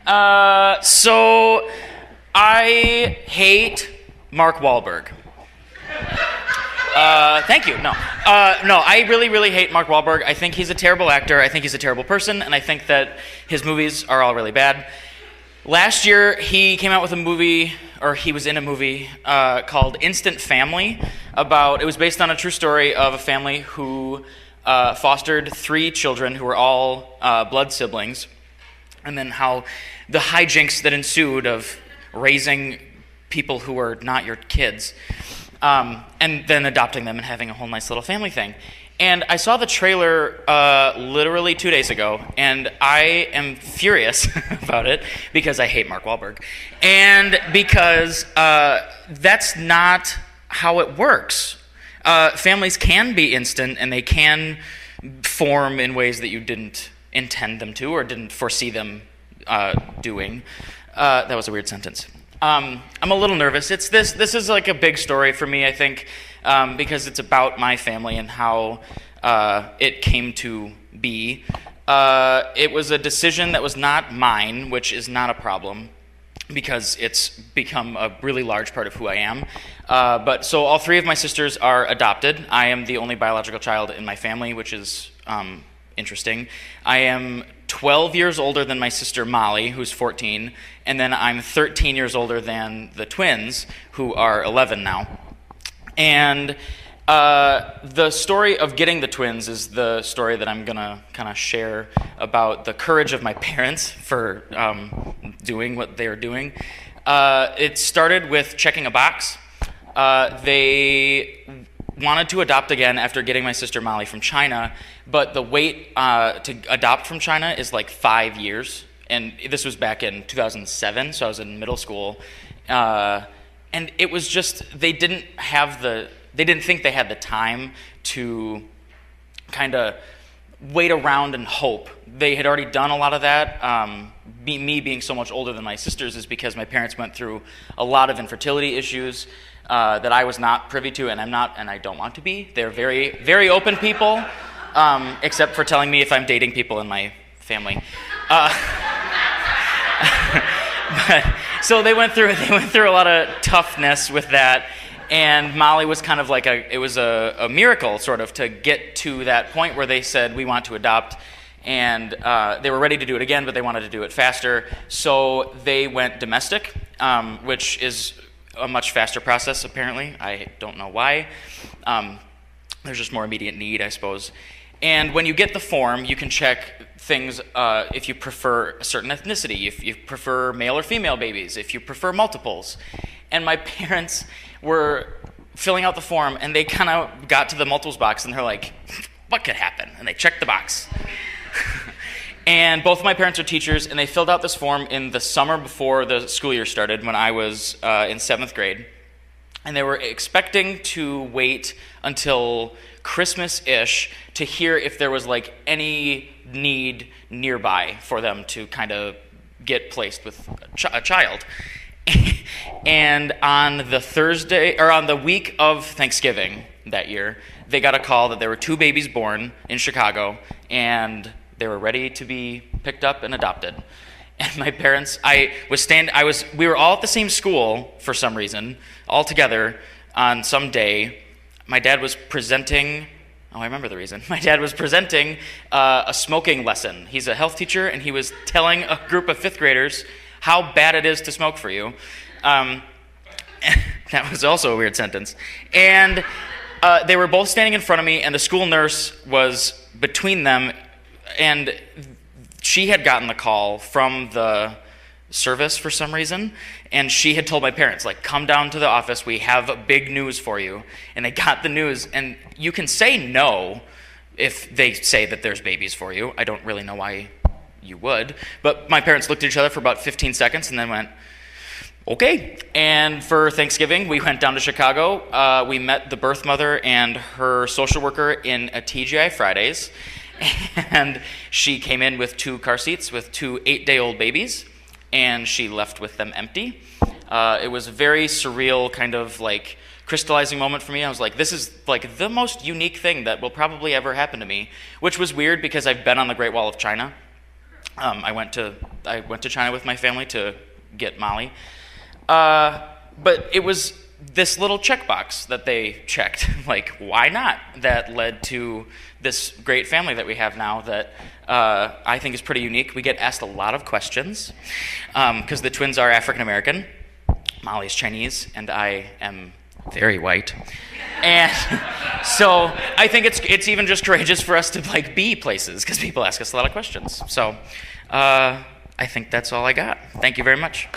So I hate Mark Wahlberg. Thank you. No, I really, really hate Mark Wahlberg. I think he's a terrible actor. I think he's a terrible person, and I think that his movies are all really bad. Last year, he came out with a movie, or he was in a movie called Instant Family. It was based on a true story of a family who fostered 3 children who were all blood siblings, and then how the hijinks that ensued of raising people who were not your kids, and then adopting them and having a whole nice little family thing. And I saw the trailer literally 2 days ago, and I am furious about it because I hate Mark Wahlberg. And because that's not how it works. Families can be instant, and they can form in ways that you didn't intend them to or didn't foresee them doing. That was a weird sentence. I'm a little nervous. This is like a big story for me, I think, because it's about my family and how it came to be. It was a decision that was not mine, which is not a problem because it's become a really large part of who I am. But so all 3 of my sisters are adopted. I am the only biological child in my family, which is interesting. I am 12 years older than my sister Molly, who's 14, and then I'm 13 years older than the twins, who are 11 now. And the story of getting the twins is the story that I'm going to kind of share about the courage of my parents for doing what they are doing. It started with checking a box. They wanted to adopt again after getting my sister Molly from China, but the wait to adopt from China is like 5 years. And this was back in 2007, so I was in middle school. And it was just, they didn't think they had the time to kind of wait around and hope. They had already done a lot of that. Me being so much older than my sisters is because my parents went through a lot of infertility issues that I was not privy to, and I don't want to be. They're very, very open people, except for telling me if I'm dating people in my family. But, so they went through a lot of toughness with that, and Molly was kind of like it was a miracle sort of to get to that point where they said we want to adopt, and they were ready to do it again, but they wanted to do it faster, so they went domestic, which is a much faster process apparently. I don't know why. There's just more immediate need, I suppose. And when you get the form, you can check things if you prefer a certain ethnicity, if you prefer male or female babies, if you prefer multiples. And my parents were filling out the form, and they kind of got to the multiples box, and they're like, what could happen? And they checked the box. And both of my parents are teachers, and they filled out this form in the summer before the school year started when I was in 7th grade. And they were expecting to wait until Christmas-ish to hear if there was like any need nearby for them to kind of get placed with a child. And on the week of Thanksgiving that year, they got a call that there were 2 babies born in Chicago, and they were ready to be picked up and adopted. And my parents, we were all at the same school for some reason, all together on some day. My dad was presenting, I remember the reason. My dad was presenting a smoking lesson. He's a health teacher, and he was telling a group of 5th graders how bad it is to smoke for you. That was also a weird sentence. And they were both standing in front of me, and the school nurse was between them, and she had gotten the call from the service for some reason, and she had told my parents, like, come down to the office, we have big news for you. And they got the news, and you can say no if they say that there's babies for you. I don't really know why you would, but my parents looked at each other for about 15 seconds and then went, okay. And for Thanksgiving, we went down to Chicago. We met the birth mother and her social worker in a TGI Fridays, and she came in with 2 car seats with 2 8-day-old babies, and she left with them empty. It was a very surreal kind of like crystallizing moment for me. I was like, this is like the most unique thing that will probably ever happen to me, which was weird because I've been on the Great Wall of China. I went to China with my family to get Molly, but it was this little checkbox that they checked, like, why not? That led to this great family that we have now that I think is pretty unique. We get asked a lot of questions because the twins are African American. Molly's Chinese, and I am very white. And so I think it's even just courageous for us to like be places because people ask us a lot of questions. So I think that's all I got. Thank you very much.